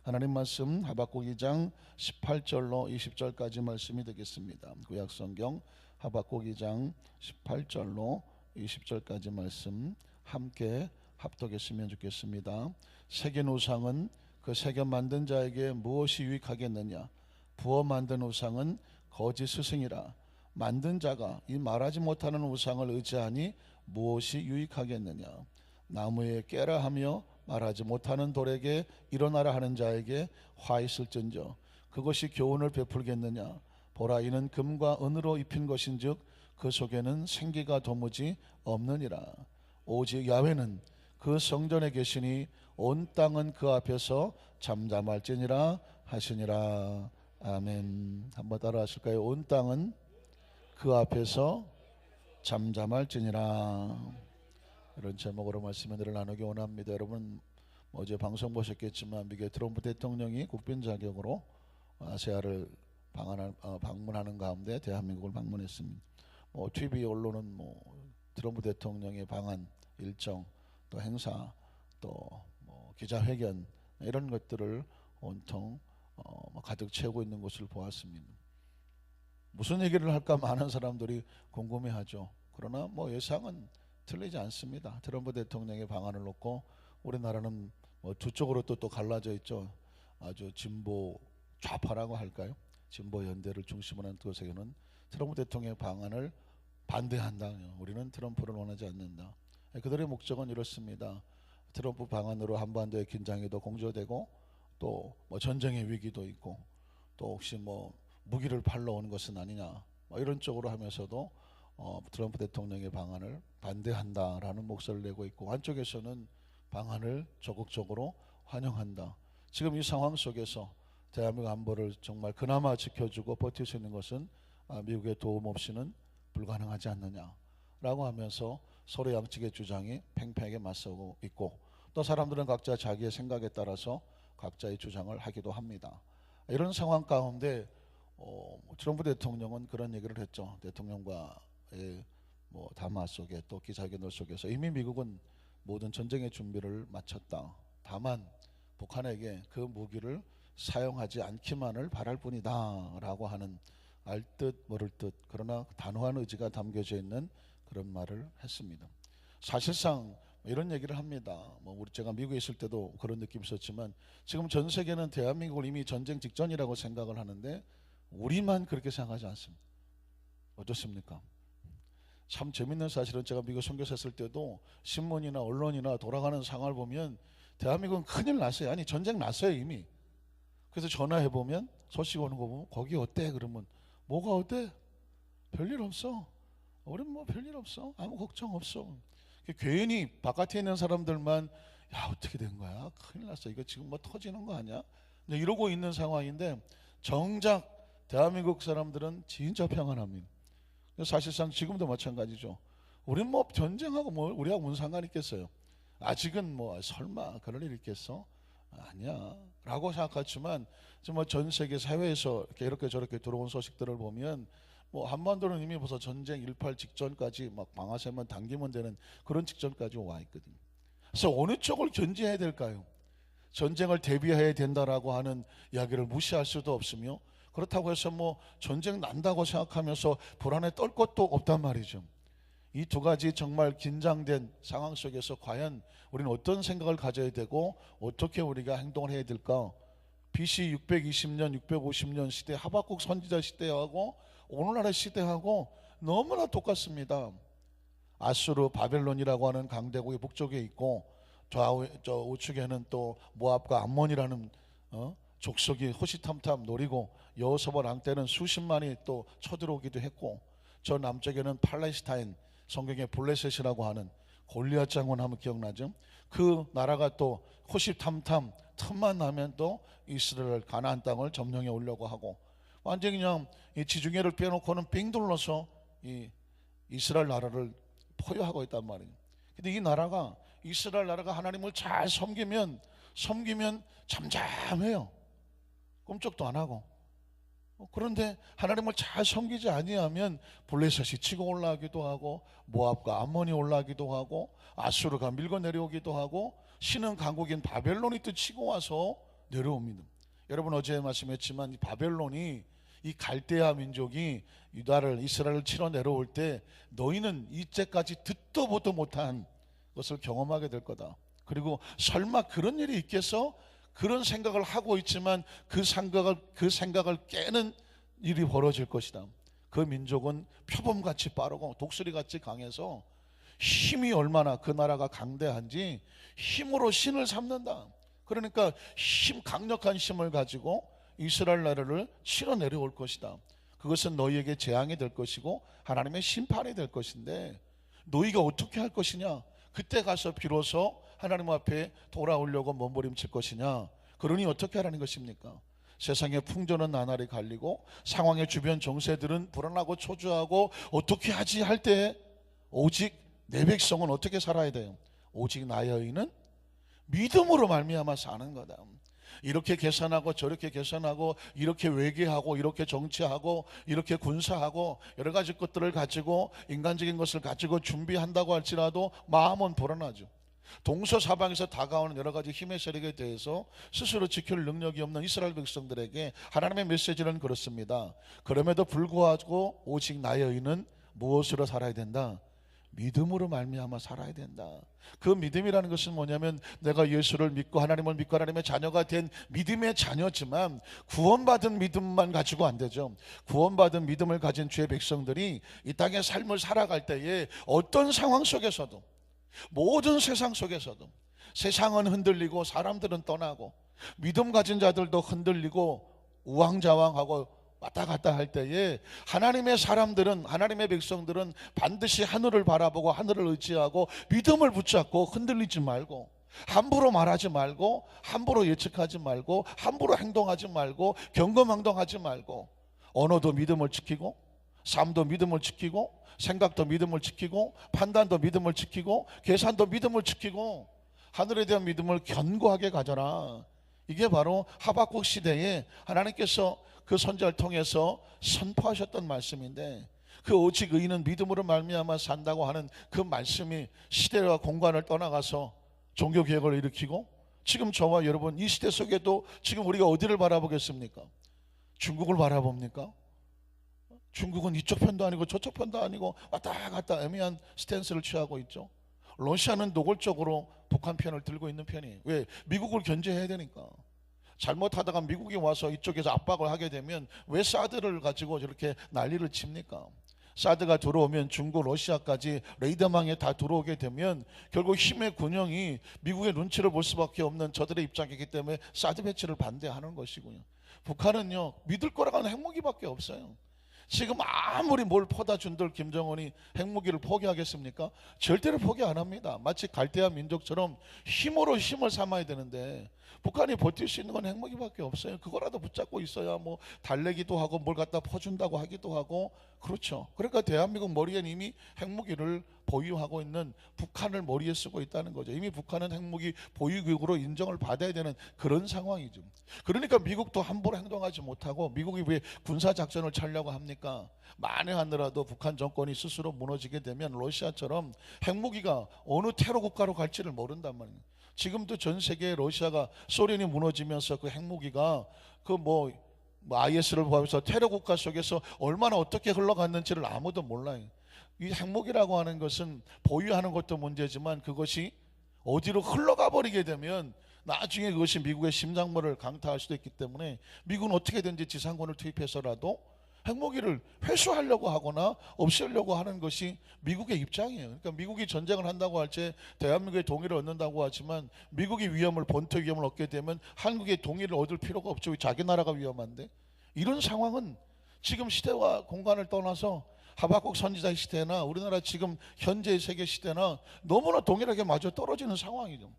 하나님 말씀 하박국 2장 18절로 20절까지 말씀이 되겠습니다. 구약성경 하박국 2장 18절로 20절까지 말씀 함께 합독했으면 좋겠습니다. 새긴 우상은 그 새겨 만든 자에게 무엇이 유익하겠느냐? 부어 만든 우상은 거짓 스승이라. 만든 자가 이 말하지 못하는 우상을 의지하니 무엇이 유익하겠느냐? 나무에 깨라 하며 말하지 못하는 돌에게 일어나라 하는 자에게 화 있을진저 그것이 교훈을 베풀겠느냐? 보라, 이는 금과 은으로 입힌 것인즉 그 속에는 생기가 도무지 없느니라. 오직 야훼는 그 성전에 계시니 온 땅은 그 앞에서 잠잠할지니라 하시니라. 아멘. 한번 따라 하실까요? 온 땅은 그 앞에서 잠잠할지니라. 이런 제목으로 말씀을 나누기 원합니다. 여러분 어제 방송 보셨겠지만 미국의 트럼프 대통령이 국빈 자격으로 아시아를 방문하는 가운데 대한민국을 방문했습니다. TV 언론은 트럼프 대통령의 방한 일정, 또 행사, 또 기자회견 이런 것들을 온통 가득 채우고 있는 것을 보았습니다. 무슨 얘기를 할까 많은 사람들이 궁금해하죠. 그러나 예상은 틀리지 않습니다. 트럼프 대통령의 방안을 놓고 우리나라는 두 쪽으로 또 갈라져 있죠. 아주 진보 좌파라고 할까요? 진보 연대를 중심으로 한 곳에는 트럼프 대통령의 방안을 반대한다. 우리는 트럼프를 원하지 않는다. 그들의 목적은 이렇습니다. 트럼프 방안으로 한반도의 긴장이 더 공조되고 또 전쟁의 위기도 있고 또 혹시 무기를 팔러 오는 것은 아니냐 이런 쪽으로 하면서도 트럼프 대통령의 방안을 반대한다라는 목소리를 내고 있고, 한쪽에서는 방안을 적극적으로 환영한다. 지금 이 상황 속에서 대한민국 안보를 정말 그나마 지켜주고 버틸 수 있는 것은 미국의 도움 없이는 불가능하지 않느냐라고 하면서 서로 양측의 주장이 팽팽하게 맞서고 있고, 또 사람들은 각자 자기의 생각에 따라서 각자의 주장을 하기도 합니다. 이런 상황 가운데 트럼프 대통령은 그런 얘기를 했죠. 대통령과의 담화 속에 또 기자회견 속에서 이미 미국은 모든 전쟁의 준비를 마쳤다. 다만 북한에게 그 무기를 사용하지 않기만을 바랄 뿐이다 라고 하는 알듯 모를 듯 그러나 단호한 의지가 담겨져 있는 그런 말을 했습니다. 사실상 이런 얘기를 합니다. 제가 미국에 있을 때도 그런 느낌이 있었지만 지금 전 세계는 대한민국을 이미 전쟁 직전이라고 생각을 하는데 우리만 그렇게 생각하지 않습니다. 어떻습니까? 참 재밌는 사실은 제가 미국 선교사 했을 때도 신문이나 언론이나 돌아가는 상황을 보면 대한민국은 큰일 났어요. 아니 전쟁 났어요 이미. 그래서 전화해보면 소식 오는 거 보면 거기 어때? 그러면 뭐가 어때? 별일 없어. 우린 별일 없어. 아무 걱정 없어. 괜히 바깥에 있는 사람들만 야 어떻게 된 거야? 큰일 났어. 이거 지금 터지는 거 아니야? 이러고 있는 상황인데 정작 대한민국 사람들은 진짜 평안합니다. 사실상 지금도 마찬가지죠. 우린 전쟁하고 우리하고 무슨 상관 있겠어요? 아직은 설마 그럴 일 있겠어? 아니야 라고 생각하지만 전 세계 사회에서 이렇게 저렇게 들어온 소식들을 보면 한반도는 이미 벌써 전쟁 1.8 직전까지 방아쇠만 당기면 되는 그런 직전까지 와 있거든요. 그래서 어느 쪽을 견제해야 될까요? 전쟁을 대비해야 된다라고 하는 이야기를 무시할 수도 없으며, 그렇다고 해서 전쟁 난다고 생각하면서 불안에 떨 것도 없단 말이죠. 이 두 가지 정말 긴장된 상황 속에서 과연 우리는 어떤 생각을 가져야 되고 어떻게 우리가 행동을 해야 될까? BC 620년, 650년 시대 하박국 선지자 시대하고 오늘날의 시대하고 너무나 똑같습니다. 아수르 바벨론이라고 하는 강대국이 북쪽에 있고 저 우측에는 또 모압과 암몬이라는 족속이 호시탐탐 노리고 여호사밧 왕 때는 수십만이 또 쳐들어오기도 했고, 저 남쪽에는 팔레스타인 성경의 블레셋이라고 하는 골리앗 장군 하면 기억나죠? 그 나라가 또 호시탐탐 틈만 나면 또 이스라엘 가나안 땅을 점령해 오려고 하고, 완전히 그냥 이 지중해를 빼놓고는 빙 둘러서 이 이스라엘 나라를 포효하고 있단 말이에요. 근데 이 나라가 이스라엘 나라가 하나님을 잘 섬기면 잠잠해요. 꿈쩍도 안 하고. 그런데 하나님을 잘 섬기지 아니하면 블레셋이 치고 올라가기도 하고 모압과 암몬이 올라가기도 하고 아수르가 밀고 내려오기도 하고 신흥 강국인 바벨론이 또 치고 와서 내려온 믿음. 여러분 어제 말씀했지만 이 바벨론이 이 갈대아 민족이 유다를 이스라엘을 치러 내려올 때 너희는 이제까지 듣도 보도 못한 것을 경험하게 될 거다. 그리고 설마 그런 일이 있겠어? 그런 생각을 하고 있지만 그 생각을 깨는 일이 벌어질 것이다. 그 민족은 표범같이 빠르고 독수리같이 강해서 힘이 얼마나 그 나라가 강대한지 힘으로 신을 삼는다. 그러니까 강력한 힘을 가지고 이스라엘 나라를 치러 내려올 것이다. 그것은 너희에게 재앙이 될 것이고 하나님의 심판이 될 것인데 너희가 어떻게 할 것이냐? 그때 가서 비로소 하나님 앞에 돌아오려고 몸부림칠 것이냐? 그러니 어떻게 하라는 것입니까? 세상의 풍조는 나날이 갈리고 상황의 주변 정세들은 불안하고 초조하고 어떻게 하지 할 때 오직 내 백성은 어떻게 살아야 돼요? 오직 나의 의는 믿음으로 말미암아 사는 거다. 이렇게 계산하고 저렇게 계산하고 이렇게 외교하고 이렇게 정치하고 이렇게 군사하고 여러 가지 것들을 가지고 인간적인 것을 가지고 준비한다고 할지라도 마음은 불안하죠. 동서사방에서 다가오는 여러 가지 힘의 세력에 대해서 스스로 지킬 능력이 없는 이스라엘 백성들에게 하나님의 메시지는 그렇습니다. 그럼에도 불구하고 오직 나의 의는 무엇으로 살아야 된다? 믿음으로 말미암아 살아야 된다. 그 믿음이라는 것은 뭐냐면 내가 예수를 믿고 하나님을 믿고 하나님의 자녀가 된 믿음의 자녀지만 구원받은 믿음만 가지고 안 되죠. 구원받은 믿음을 가진 주의 백성들이 이 땅의 삶을 살아갈 때에 어떤 상황 속에서도 모든 세상 속에서도 세상은 흔들리고 사람들은 떠나고 믿음 가진 자들도 흔들리고 우왕좌왕하고 왔다 갔다 할 때에 하나님의 사람들은 하나님의 백성들은 반드시 하늘을 바라보고 하늘을 의지하고 믿음을 붙잡고 흔들리지 말고 함부로 말하지 말고 함부로 예측하지 말고 함부로 행동하지 말고 경검행동하지 말고 언어도 믿음을 지키고 삶도 믿음을 지키고 생각도 믿음을 지키고 판단도 믿음을 지키고 계산도 믿음을 지키고 하늘에 대한 믿음을 견고하게 가져라. 이게 바로 하박국 시대에 하나님께서 그 선지자를 통해서 선포하셨던 말씀인데 그 오직 의인은 믿음으로 말미암아 산다고 하는 그 말씀이 시대와 공간을 떠나가서 종교개혁을 일으키고 지금 저와 여러분 이 시대 속에도 지금 우리가 어디를 바라보겠습니까? 중국을 바라봅니까? 중국은 이쪽 편도 아니고 저쪽 편도 아니고 왔다 갔다 애매한 스탠스를 취하고 있죠. 러시아는 노골적으로 북한 편을 들고 있는 편이에요. 왜? 미국을 견제해야 되니까. 잘못하다가 미국이 와서 이쪽에서 압박을 하게 되면 왜 사드를 가지고 저렇게 난리를 칩니까? 사드가 들어오면 중국, 러시아까지 레이더망에 다 들어오게 되면 결국 힘의 균형이 미국의 눈치를 볼 수밖에 없는 저들의 입장이기 때문에 사드 배치를 반대하는 것이고요. 북한은요 믿을 거라고 하는 핵무기밖에 없어요. 지금 아무리 뭘 퍼다 준들 김정은이 핵무기를 포기하겠습니까? 절대로 포기 안 합니다. 마치 갈대아 민족처럼 힘으로 힘을 삼아야 되는데 북한이 버틸 수 있는 건 핵무기밖에 없어요. 그거라도 붙잡고 있어야 뭐 달래기도 하고 뭘 갖다 퍼준다고 하기도 하고 그렇죠. 그러니까 대한민국 머리엔 이미 핵무기를 보유하고 있는 북한을 머리에 쓰고 있다는 거죠. 이미 북한은 핵무기 보유국으로 인정을 받아야 되는 그런 상황이죠. 그러니까 미국도 함부로 행동하지 못하고 미국이 왜 군사작전을 차려고 합니까? 만에 하더라도 북한 정권이 스스로 무너지게 되면 러시아처럼 핵무기가 어느 테러 국가로 갈지를 모른단 말이에요. 지금도 전 세계에 러시아가 소련이 무너지면서 그 핵무기가 IS를 포함해서 테러 국가 속에서 얼마나 어떻게 흘러갔는지를 아무도 몰라요. 이 핵무기라고 하는 것은 보유하는 것도 문제지만 그것이 어디로 흘러가 버리게 되면 나중에 그것이 미국의 심장부를 강타할 수도 있기 때문에 미국은 어떻게든지 지상군을 투입해서라도 핵무기를 회수하려고 하거나 없애려고 하는 것이 미국의 입장이에요. 그러니까 미국이 전쟁을 한다고 할 때 대한민국의 동의를 얻는다고 하지만 미국이 본토 위험을 얻게 되면 한국의 동의를 얻을 필요가 없죠. 자기 나라가 위험한데. 이런 상황은 지금 시대와 공간을 떠나서 하박국 선지자의 시대나 우리나라 지금 현재의 세계 시대나 너무나 동일하게 마저 떨어지는 상황이죠.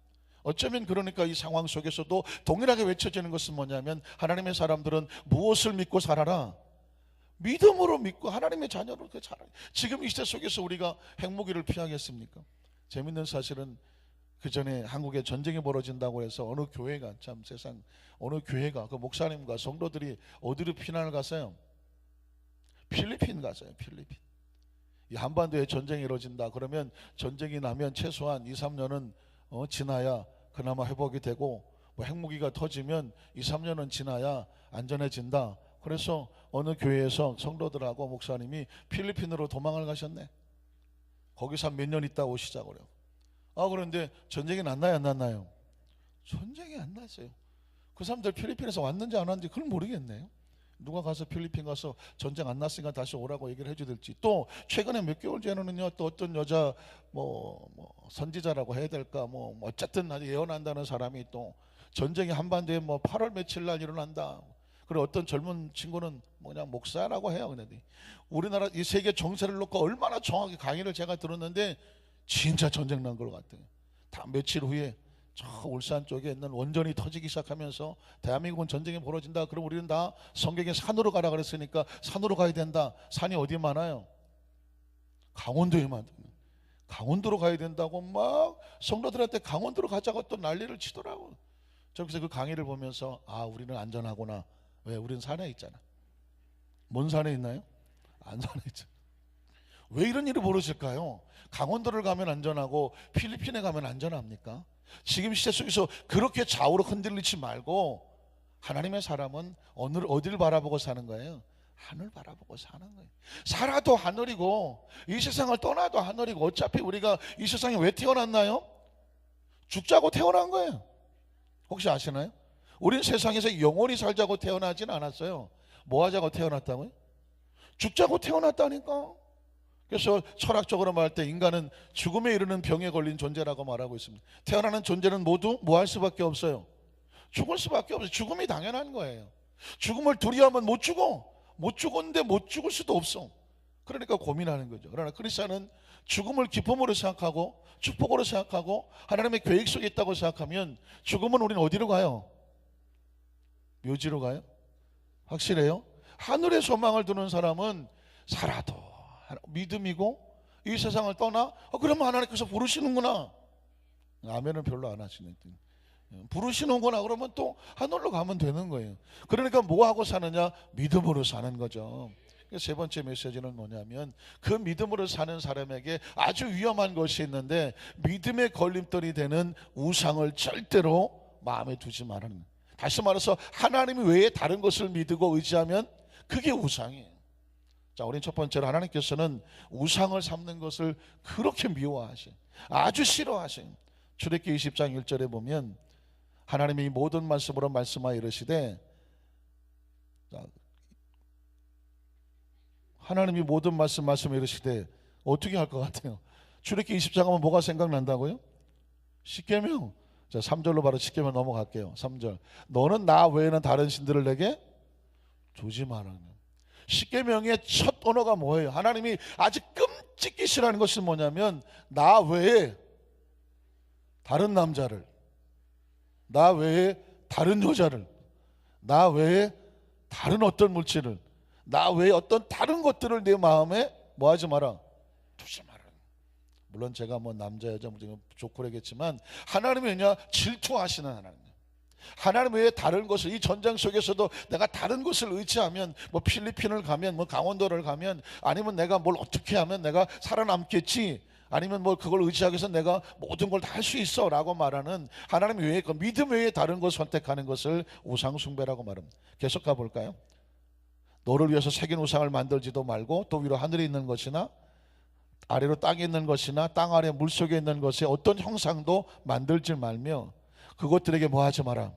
어쩌면 그러니까 이 상황 속에서도 동일하게 외쳐지는 것은 뭐냐면 하나님의 사람들은 무엇을 믿고 살아라? 믿음으로 믿고 하나님의 자녀로 살아라. 지금 이 시대 속에서 우리가 핵무기를 피하겠습니까? 재밌는 사실은 그 전에 한국에 전쟁이 벌어진다고 해서 어느 교회가 어느 교회가 그 목사님과 성도들이 어디로 피난을 갔어요? 필리핀 갔어요. 필리핀. 이 한반도에 전쟁이 이루어진다 그러면 전쟁이 나면 최소한 2, 3년은 지나야 그나마 회복이 되고 뭐 핵무기가 터지면 2, 3년은 지나야 안전해진다. 그래서 어느 교회에서 성도들하고 목사님이 필리핀으로 도망을 가셨네. 거기서 몇 년 있다 오시자고 그래요. 그런데 전쟁이 났나요, 안 났나요? 전쟁이 안 났어요. 그 사람들 필리핀에서 왔는지 안 왔는지 그걸 모르겠네요. 누가 가서 필리핀 가서 전쟁 안 났으니까 다시 오라고 얘기를 해줘야 될지. 또 최근에 몇 개월 전에는요, 또 어떤 여자 뭐 선지자라고 해야 될까, 뭐 어쨌든 아주 예언한다는 사람이 또 전쟁이 한반도에 뭐 8월 며칠 날 일어난다. 그리고 어떤 젊은 친구는 뭐냐 목사라고 해요. 근데 우리나라 이 세계 정세를 놓고 얼마나 정확히 강의를 제가 들었는데 진짜 전쟁 난 것 같아요. 다 며칠 후에 저 울산 쪽에 있는 원전이 터지기 시작하면서 대한민국은 전쟁이 벌어진다. 그럼 우리는 다 성경에 산으로 가라 그랬으니까 산으로 가야 된다. 산이 어디 많아요? 강원도에 많아요. 강원도로 가야 된다고 막 성도들한테 강원도로 가자고 또 난리를 치더라고. 저기서 그 강의를 보면서 우리는 안전하구나. 왜? 우리는 산에 있잖아. 뭔 산에 있나요? 안 산에 있잖아. 왜 이런 일이 벌어질까요? 강원도를 가면 안전하고 필리핀에 가면 안전합니까? 지금 시대 속에서 그렇게 좌우로 흔들리지 말고 하나님의 사람은 어디를 바라보고 사는 거예요? 하늘 바라보고 사는 거예요. 살아도 하늘이고 이 세상을 떠나도 하늘이고 어차피 우리가 이 세상에 왜 태어났나요? 죽자고 태어난 거예요. 혹시 아시나요? 우린 세상에서 영원히 살자고 태어나진 않았어요. 뭐 하자고 태어났다고요? 죽자고 태어났다니까. 그래서 철학적으로 말할 때 인간은 죽음에 이르는 병에 걸린 존재라고 말하고 있습니다. 태어나는 존재는 모두 뭐 할 수밖에 없어요? 죽을 수밖에 없어요. 죽음이 당연한 거예요. 죽음을 두려워하면 못 죽어. 못 죽었는데 못 죽을 수도 없어. 그러니까 고민하는 거죠. 그러나 크리스찬은 죽음을 기쁨으로 생각하고 축복으로 생각하고 하나님의 계획 속에 있다고 생각하면 죽으면 우리는 어디로 가요? 묘지로 가요? 확실해요? 하늘의 소망을 두는 사람은 살아도 믿음이고 이 세상을 떠나 그러면 하나님께서 부르시는구나. 아멘은 별로 안 하시네. 부르시는구나 그러면 또 하늘로 가면 되는 거예요. 그러니까 뭐 하고 사느냐? 믿음으로 사는 거죠. 세 번째 메시지는 뭐냐면 그 믿음으로 사는 사람에게 아주 위험한 것이 있는데 믿음의 걸림돌이 되는 우상을 절대로 마음에 두지 말라는 거예요. 다시 말해서 하나님 외에 다른 것을 믿고 의지하면 그게 우상이에요. 자, 우린 첫 번째로 하나님께서는 우상을 삼는 것을 그렇게 미워하셔요. 아주 싫어하셔요. 출애굽기 20장 1절에 보면 하나님이 모든 말씀으로 말씀하여 이르시되, 하나님이 모든 말씀하여 이르시되 어떻게 할 것 같아요? 출애굽기 20장 하면 뭐가 생각난다고요? 십계명. 자, 3절로 바로 십계명 넘어갈게요. 3절. 너는 나 외에는 다른 신들을 내게 두지 말라는 거예요. 십계명의 첫 언어가 뭐예요? 하나님이 아주 끔찍히 싫어하는 것은 뭐냐면 나 외에 다른 남자를, 나 외에 다른 여자를, 나 외에 다른 어떤 물질을, 나 외에 어떤 다른 것들을 내 마음에 뭐 하지 마라? 두지 마라. 물론 제가 뭐 남자 여자 좋고래겠지만 하나님이 왜냐? 질투하시는 하나님. 하나님 외에 다른 것을, 이 전쟁 속에서도 내가 다른 것을 의지하면 뭐 필리핀을 가면 뭐 강원도를 가면 아니면 내가 뭘 어떻게 하면 내가 살아남겠지, 아니면 뭐 그걸 의지하기 위해서 내가 모든 걸 다 할 수 있어 라고 말하는 하나님 외에 그 믿음 외에 다른 것을 선택하는 것을 우상숭배라고 말합니다. 계속 가볼까요? 너를 위해서 새긴 우상을 만들지도 말고 또 위로 하늘에 있는 것이나 아래로 땅에 있는 것이나 땅 아래 물속에 있는 것에 어떤 형상도 만들지 말며 그것들에게 뭐 하지 마라?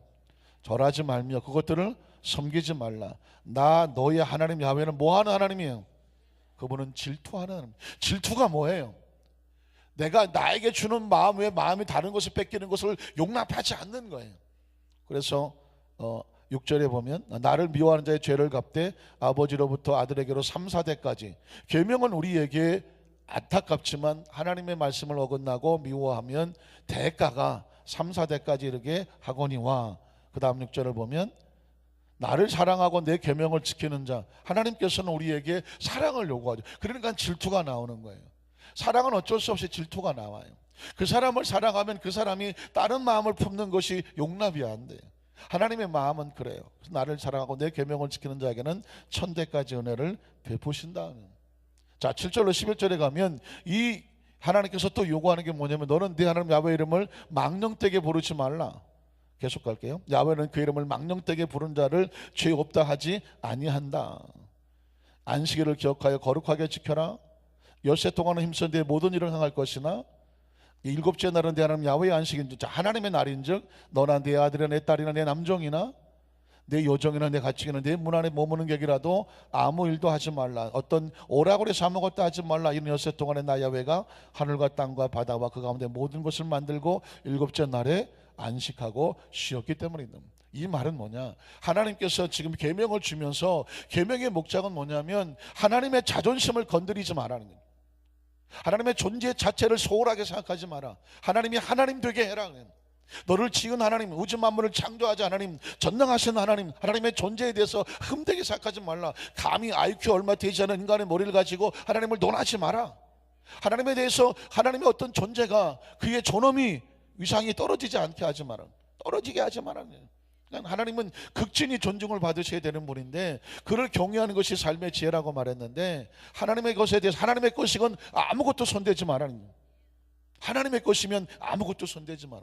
절하지 말며 그것들을 섬기지 말라. 나 너의 하나님 야훼는 뭐 하는 하나님이에요? 그분은 질투하는 하나님. 질투가 뭐예요? 내가 나에게 주는 마음 외에 마음이 다른 것을 뺏기는 것을 용납하지 않는 거예요. 그래서 6절에 보면 나를 미워하는 자의 죄를 갚되 아버지로부터 아들에게로 3, 4대까지. 계명은 우리에게 안타깝지만 하나님의 말씀을 어긋나고 미워하면 대가가 3, 4대까지 이르게 하거니와. 그 다음 6절을 보면 나를 사랑하고 내 계명을 지키는 자, 하나님께서는 우리에게 사랑을 요구하죠. 그러니까 질투가 나오는 거예요. 사랑은 어쩔 수 없이 질투가 나와요. 그 사람을 사랑하면 그 사람이 다른 마음을 품는 것이 용납이 안 돼요. 하나님의 마음은 그래요. 나를 사랑하고 내 계명을 지키는 자에게는 1000대까지 은혜를 베푸신다. 자, 7절로 11절에 가면 이 하나님께서 또 요구하는 게 뭐냐면 너는 네 하나님 야훼 이름을 망령되게 부르지 말라. 계속 갈게요. 야훼는 그 이름을 망령되게 부른 자를 죄 없다 하지 아니한다. 안식일을 기억하여 거룩하게 지켜라. 엿새 동안은 힘써 내 모든 일을 행할 것이나 일곱째 날은 내 하나님 야훼의 안식인즉 하나님의 날인즉 너나 내 아들이나 내 딸이나 내 남종이나 내 여종이나 내 가축이나 내 문 안에 머무는 객이라도 아무 일도 하지 말라. 어떤 오라고래서 아무것도 하지 말라. 이는 엿새 동안에 나 야훼가 하늘과 땅과 바다와 그 가운데 모든 것을 만들고 일곱째 날에 안식하고 쉬었기 때문이다. 이 말은 뭐냐? 하나님께서 지금 계명을 주면서 계명의 목적은 뭐냐면 하나님의 자존심을 건드리지 말라는 거예요. 하나님의 존재 자체를 소홀하게 생각하지 마라. 하나님이 하나님 되게 해라. 너를 지은 하나님, 우주 만물을 창조하지 하나님, 전능하신 하나님, 하나님의 존재에 대해서 흠되게 생각하지 말라. 감히 IQ 얼마 되지 않은 인간의 머리를 가지고 하나님을 논하지 마라. 하나님에 대해서 하나님의 어떤 존재가 그의 존엄이 위상이 떨어지지 않게 하지 마라. 떨어지게 하지 마라. 하나님은 극진히 존중을 받으셔야 되는 분인데 그를 경외하는 것이 삶의 지혜라고 말했는데 하나님의 것에 대해서 하나님의 것이건 아무것도 손대지 말라는 거예요. 하나님의 것이면 아무것도 손대지 마라.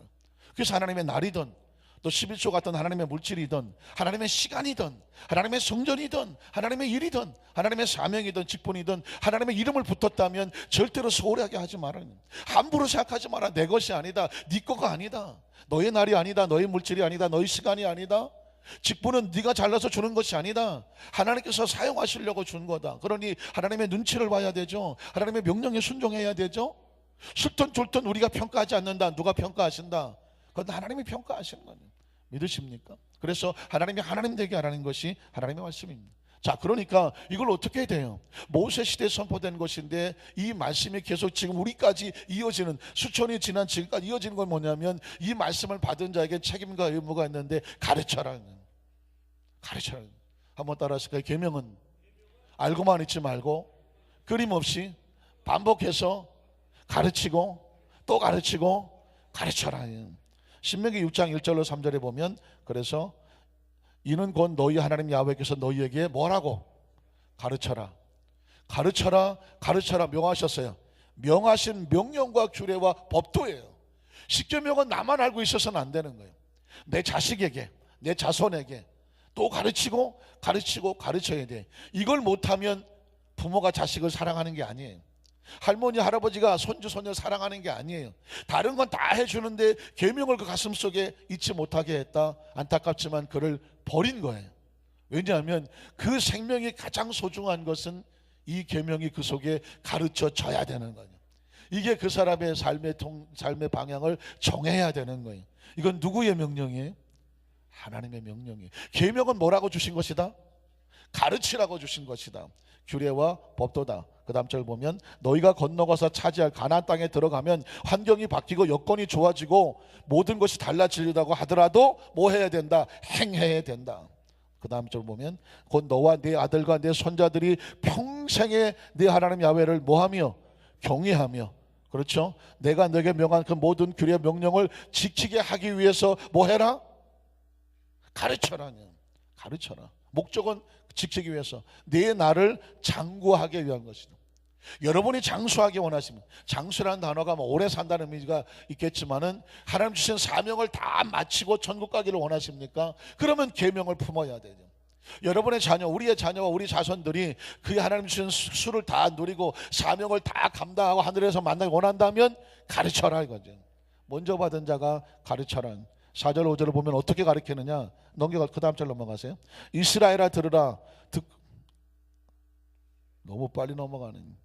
그래서 하나님의 날이든 또 11조 같은 하나님의 물질이든 하나님의 시간이든 하나님의 성전이든 하나님의 일이든 하나님의 사명이든 직분이든 하나님의 이름을 붙었다면 절대로 소홀하게 하지 마라. 함부로 생각하지 마라. 내 것이 아니다. 네 거가 아니다. 너의 날이 아니다. 너의 물질이 아니다. 너의 시간이 아니다. 직분은 네가 잘라서 주는 것이 아니다. 하나님께서 사용하시려고 준 거다. 그러니 하나님의 눈치를 봐야 되죠. 하나님의 명령에 순종해야 되죠. 싫든 좋든 우리가 평가하지 않는다. 누가 평가하신다? 그건 하나님이 평가하시는 거예요. 믿으십니까? 그래서 하나님이 하나님 되게 하라는 것이 하나님의 말씀입니다. 자, 그러니까 이걸 어떻게 해야 돼요? 모세 시대에 선포된 것인데 이 말씀이 계속 지금 우리까지 이어지는, 수천이 지난 지금까지 이어지는 건 뭐냐면 이 말씀을 받은 자에게 책임과 의무가 있는데 가르쳐라. 가르쳐라. 한번 따라하실까요? 계명은 알고만 있지 말고 끊임없이 반복해서 가르치고 또 가르치고 가르쳐라. 신명기 6장 1절로 3절에 보면 그래서 이는 곧 너희 하나님 야훼께서 너희에게 뭐라고? 가르쳐라. 가르쳐라. 가르쳐라. 명하셨어요. 명하신 명령과 규례와 법도예요. 십계명은 나만 알고 있어서는 안 되는 거예요. 내 자식에게, 내 자손에게 또 가르치고 가르치고 가르쳐야 돼. 이걸 못하면 부모가 자식을 사랑하는 게 아니에요. 할머니 할아버지가 손주 손녀 사랑하는 게 아니에요. 다른 건 다 해주는데 계명을 그 가슴속에 잊지 못하게 했다. 안타깝지만 그를 버린 거예요. 왜냐하면 그 생명이 가장 소중한 것은 이 계명이 그 속에 가르쳐져야 되는 거예요. 이게 그 사람의 삶의 방향을 정해야 되는 거예요. 이건 누구의 명령이에요? 하나님의 명령이에요. 계명은 뭐라고 주신 것이다? 가르치라고 주신 것이다. 규례와 법도다. 그 다음 절 보면 너희가 건너가서 차지할 가나안 땅에 들어가면 환경이 바뀌고 여건이 좋아지고 모든 것이 달라지려고 하더라도 뭐 해야 된다? 행해야 된다. 그 다음 절 보면 곧 너와 네 아들과 네 손자들이 평생에 네 하나님 야훼를 뭐하며? 경외하며. 그렇죠? 내가 너에게 명한 그 모든 규례 명령을 지키게 하기 위해서 뭐 해라? 가르쳐라. 가르쳐라. 목적은 지키기 위해서 내 나를 장구하기 위한 것이다. 여러분이 장수하기 원하시면, 장수라는 단어가 뭐 오래 산다는 의미가 있겠지만은 하나님 주신 사명을 다 마치고 천국 가기를 원하십니까? 그러면 계명을 품어야 되죠. 여러분의 자녀, 우리의 자녀와 우리 자손들이 그 하나님 주신 수를 다 누리고 사명을 다 감당하고 하늘에서 만나기 원한다면 가르쳐라 이거죠. 먼저 받은 자가 가르쳐라. 4절 5절을 보면 어떻게 가르치느냐? 넘겨가 그 다음 절 넘어가세요. 이스라엘아 들으라. 너무 빨리 넘어가는.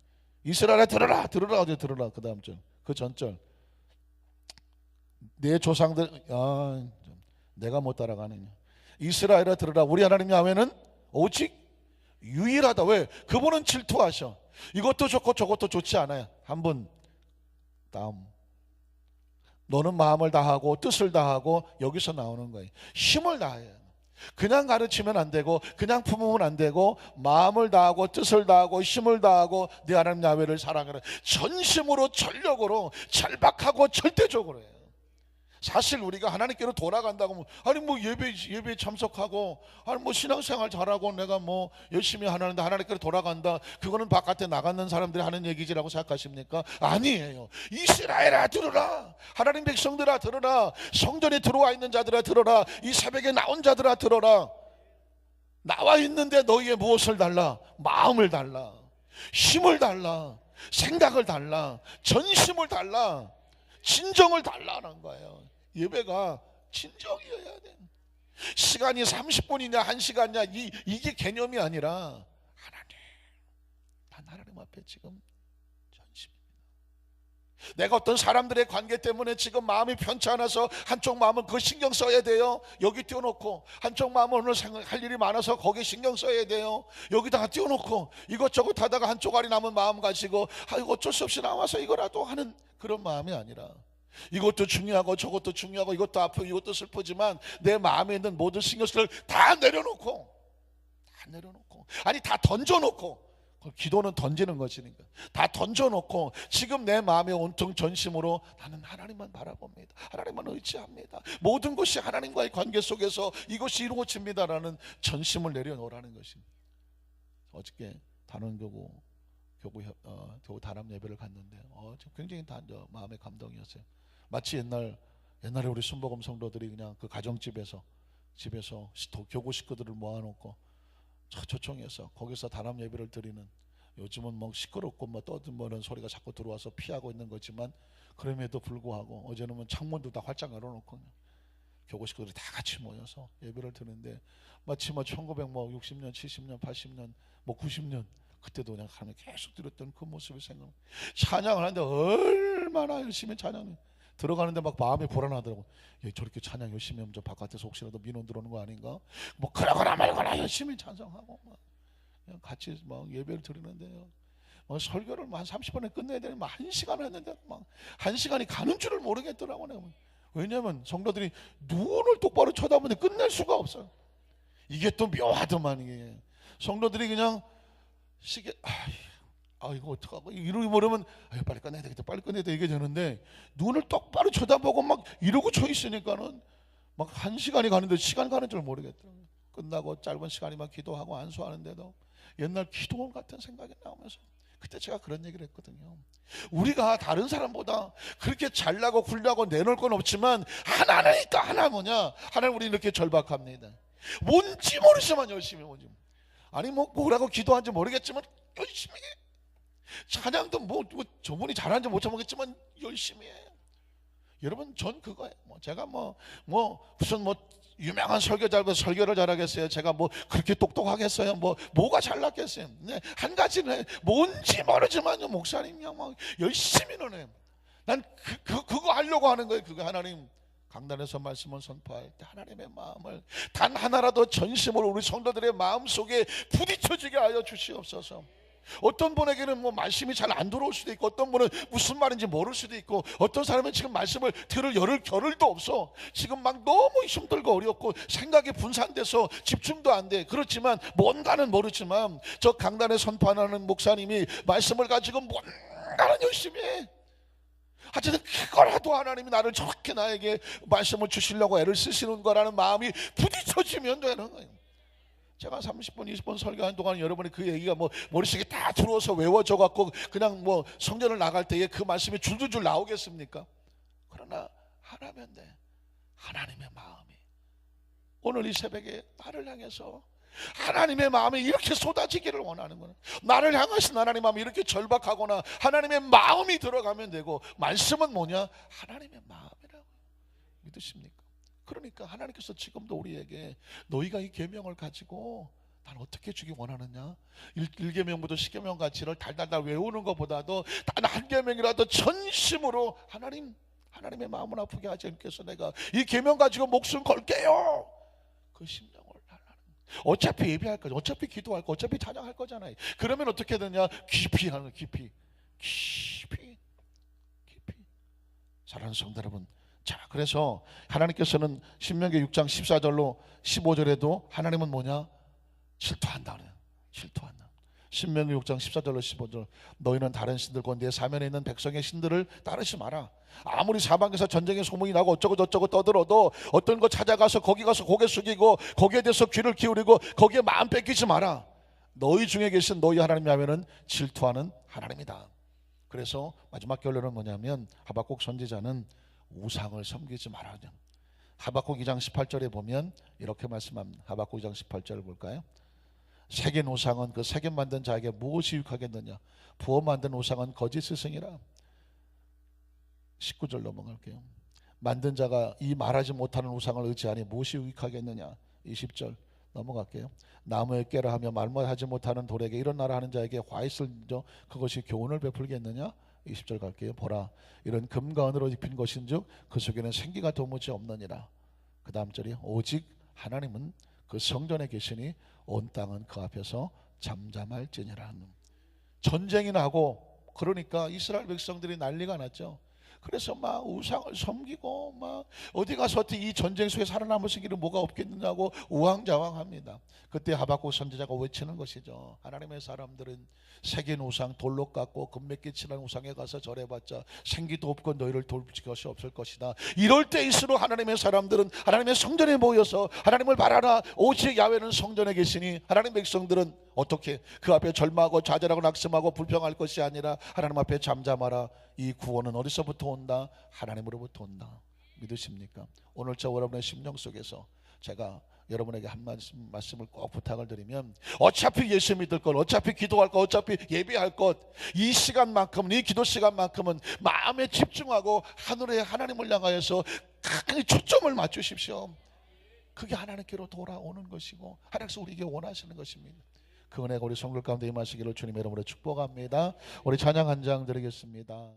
이스라엘아 들으라. 들으라. 어디 들으라. 그 다음 절. 그 전절. 내 조상들 내가 못 따라가느냐. 이스라엘아 들으라. 우리 하나님 야훼는 오직 유일하다. 왜? 그분은 질투하셔. 이것도 좋고 저것도 좋지 않아요. 한 분 다음. 너는 마음을 다하고 뜻을 다하고 여기서 나오는 거예요. 힘을 다해요. 그냥 가르치면 안 되고 그냥 품으면 안 되고 마음을 다하고 뜻을 다하고 힘을 다하고 네 하나님 야훼를 사랑하라. 전심으로 전력으로 절박하고 절대적으로 해요. 사실 우리가 하나님께로 돌아간다고 아니 뭐 예배에 참석하고 아니 뭐 신앙생활 잘하고 내가 뭐 열심히 하는데 하나님께로 돌아간다, 그거는 바깥에 나가는 사람들이 하는 얘기지라고 생각하십니까? 아니에요. 이스라엘아 들어라, 하나님 백성들아 들어라, 성전에 들어와 있는 자들아 들어라, 이 새벽에 나온 자들아 들어라. 나와 있는데 너희의 무엇을 달라? 마음을 달라, 힘을 달라, 생각을 달라, 전심을 달라, 진정을 달라는 거예요. 예배가 진정이어야 돼. 시간이 30분이냐 1시간이냐 이게 개념이 아니라 하나님 앞에 지금 전심입니다. 내가 어떤 사람들의 관계 때문에 지금 마음이 편치 않아서 한쪽 마음은 그거 신경 써야 돼요. 여기 띄워놓고 한쪽 마음은 오늘 할 일이 많아서 거기에 신경 써야 돼요. 여기다가 띄워놓고 이것저것 하다가 한쪽 알이 남은 마음 가지고 이거 어쩔 수 없이 나와서 이거라도 하는 그런 마음이 아니라, 이것도 중요하고 저것도 중요하고 이것도 아프고 이것도 슬프지만 내 마음에 있는 모든 신경을 다 내려놓고 아니 다 던져놓고, 기도는 던지는 것이니까 다 던져놓고 지금 내 마음에 온통 전심으로 나는 하나님만 바라봅니다, 하나님만 의지합니다, 모든 것이 하나님과의 관계 속에서 이것이 이루어집니다라는 전심을 내려놓으라는 것입니다. 어저께 단원교구 교구 단합 예배를 갔는데 굉장히 마음의 감동이었어요. 마치 옛날에 우리 순복음 성도들이 그냥 그 가정집에서 교구 식구들을 모아놓고 초청해서 거기서 단합 예배를 드리는, 요즘은 뭐 시끄럽고 뭐 떠드는 소리가 자꾸 들어와서 피하고 있는 거지만 그럼에도 불구하고 어제는 뭐 창문도 다 활짝 열어놓고 교구 식구들이 다 같이 모여서 예배를 드는데 마치 뭐 1960년, 70년, 80년, 뭐 90년 그때도 그냥 하나님 계속 드렸던 그 모습이 생각나. 찬양을 하는데 얼마나 열심히 찬양을 들어가는데 막 마음이 불안하더라고. 저렇게 찬양 열심히 하면 저 바깥에서 혹시라도 민원 들어오는 거 아닌가? 뭐 그러거나 말거나 열심히 찬송하고 막 그냥 같이 막 예배를 드리는데요. 막 설교를 한 30분에 끝내야 되는 막 1시간을 했는데 막 1시간이 가는 줄을 모르겠더라고 내가. 왜냐면 성도들이 눈을 똑바로 쳐다보는데 끝낼 수가 없어요. 이게 또 묘하더만 이게. 성도들이 그냥 시계 이거 어떡하고 이러고 모르면 빨리 꺼내야 되겠다, 빨리 꺼내야 돼 이게 되는데 눈을 똑바로 쳐다보고 막 이러고 쳐 있으니까는 막 1시간이 가는데 시간 가는 줄 모르겠더라고요. 끝나고 짧은 시간이면 기도하고 안수하는데도 옛날 기도원 같은 생각이 나오면서 그때 제가 그런 얘기를 했거든요. 우리가 다른 사람보다 그렇게 잘나고 굴나고 내놓을 건 없지만 하나는 있다. 하나 뭐냐? 하나는 우리 이렇게 절박합니다. 뭔지 모르지만 열심히 뭔지. 아니 뭐라고 기도하는지 모르겠지만 열심히 해. 찬양도 뭐 저분이 잘하는지 못 모르겠지만 열심히 해요. 여러분 전 그거예요. 제가 무슨 유명한 설교자라서 설교를 잘하겠어요? 제가 그렇게 똑똑하겠어요? 뭐가 잘났겠어요? 네, 한 가지는 뭔지 모르지만요 목사님이 막 열심히는 해요. 난 그거 하려고 하는 거예요. 그거 하나님 강단에서 말씀을 선포할 때 하나님의 마음을 단 하나라도 전심으로 우리 성도들의 마음 속에 부딪혀지게 하여 주시옵소서. 어떤 분에게는 말씀이 잘 안 들어올 수도 있고, 어떤 분은 무슨 말인지 모를 수도 있고, 어떤 사람은 지금 말씀을 들을 겨를도 없어. 지금 막 너무 힘들고 어렵고 생각이 분산돼서 집중도 안 돼. 그렇지만 뭔가는 모르지만 저 강단에 선포하는 목사님이 말씀을 가지고 뭔가는 열심히 해. 하여튼 그거라도 하나님이 나를 저렇게 나에게 말씀을 주시려고 애를 쓰시는 거라는 마음이 부딪혀지면 되는 거예요. 제가 30분 20분 설교하는 동안 여러분이 그 얘기가 머릿속에 다 들어와서 외워져 갖고 그냥 성전을 나갈 때에 그 말씀이 줄줄줄 나오겠습니까? 그러나 하나면 돼. 하나님의 마음이 오늘 이 새벽에 나를 향해서 하나님의 마음이 이렇게 쏟아지기를 원하는 거는, 나를 향하신 하나님의 마음이 이렇게 절박하거나 하나님의 마음이 들어가면 되고, 말씀은 뭐냐? 하나님의 마음이라고. 믿으십니까? 그러니까 하나님께서 지금도 우리에게 너희가 이 계명을 가지고 난 어떻게 주기 원하느냐? 1계명부터 10계명 가치를 달달달 외우는 것보다도 단 한 계명이라도 전심으로 하나님의 마음을 아프게 하지 않겠어. 내가 이 계명 가지고 목숨 걸게요. 그 심령을 달라는. 어차피 예배할 거죠. 어차피 기도할 거. 어차피 찬양할 거잖아요. 그러면 어떻게 되냐? 깊이 하는 깊이. 사랑하는 성도 여러분, 자, 그래서 하나님께서는 신명기 6장 14절로 15절에도 하나님은 뭐냐? 질투한다 그래요. 질투한다. 신명기 6장 14절로 15절. 너희는 다른 신들과 내 사면에 있는 백성의 신들을 따르지 마라. 아무리 사방에서 전쟁의 소문이 나고 어쩌고 저쩌고 떠들어도 어떤 거 찾아가서 거기 가서 고개 숙이고 거기에 대해서 귀를 기울이고 거기에 마음 뺏기지 마라. 너희 중에 계신 너희 하나님 야훼는 질투하는 하나님이다. 그래서 마지막 결론은 뭐냐면 하박국 선지자는 우상을 섬기지 마라. 하박국 2장 18절에 보면 이렇게 말씀합니다. 하박국 2장 18절을 볼까요? 새긴 우상은 그 새긴 만든 자에게 무엇이 유익하겠느냐? 부어 만든 우상은 거짓 스승이라. 19절 넘어갈게요. 만든 자가 이 말하지 못하는 우상을 의지하니 무엇이 유익하겠느냐? 20절 넘어갈게요. 나무에 깨라 하며 말만 하지 못하는 돌에게 일어나라 하는 자에게 화있을 저 그것이 교훈을 베풀겠느냐? 20절 갈게요. 보라, 이런 금과 은으로 입힌 것인즉 그 속에는 생기가 도무지 없느니라. 그 다음 절이 오직 하나님은 그 성전에 계시니 온 땅은 그 앞에서 잠잠할지니라. 전쟁이 나고 그러니까 이스라엘 백성들이 난리가 났죠. 그래서 막 우상을 섬기고 막 어디 가서 이 전쟁 속에 살아남을 수 있기를 뭐가 없겠느냐고 우왕좌왕합니다. 그때 하박국 선지자가 외치는 것이죠. 하나님의 사람들은 새긴 우상 돌로 깎고 금맥기 칠한 우상에 가서 절해봤자 생기도 없고 너희를 돌볼 것이 없을 것이다. 이럴 때일수록 하나님의 사람들은 하나님의 성전에 모여서 하나님을 바라라. 오직 야훼는 성전에 계시니 하나님 백성들은 어떻게 그 앞에 절망하고 좌절하고 낙심하고 불평할 것이 아니라 하나님 앞에 잠잠하라. 이 구원은 어디서부터 온다? 하나님으로부터 온다. 믿으십니까? 오늘 저 여러분의 심령 속에서 제가 여러분에게 한 말씀을 꼭 부탁을 드리면, 어차피 예수 믿을 것, 어차피 기도할 것, 어차피 예배할 것, 이 시간만큼은, 이 기도 시간만큼은 마음에 집중하고 하늘에 하나님을 향하여서 큰 초점을 맞추십시오. 그게 하나님께로 돌아오는 것이고 하나님께서 우리에게 원하시는 것입니다. 그 은혜가 우리 성도 가운데 임하시기를 주님의 이름으로 축복합니다. 우리 찬양 한 장 드리겠습니다.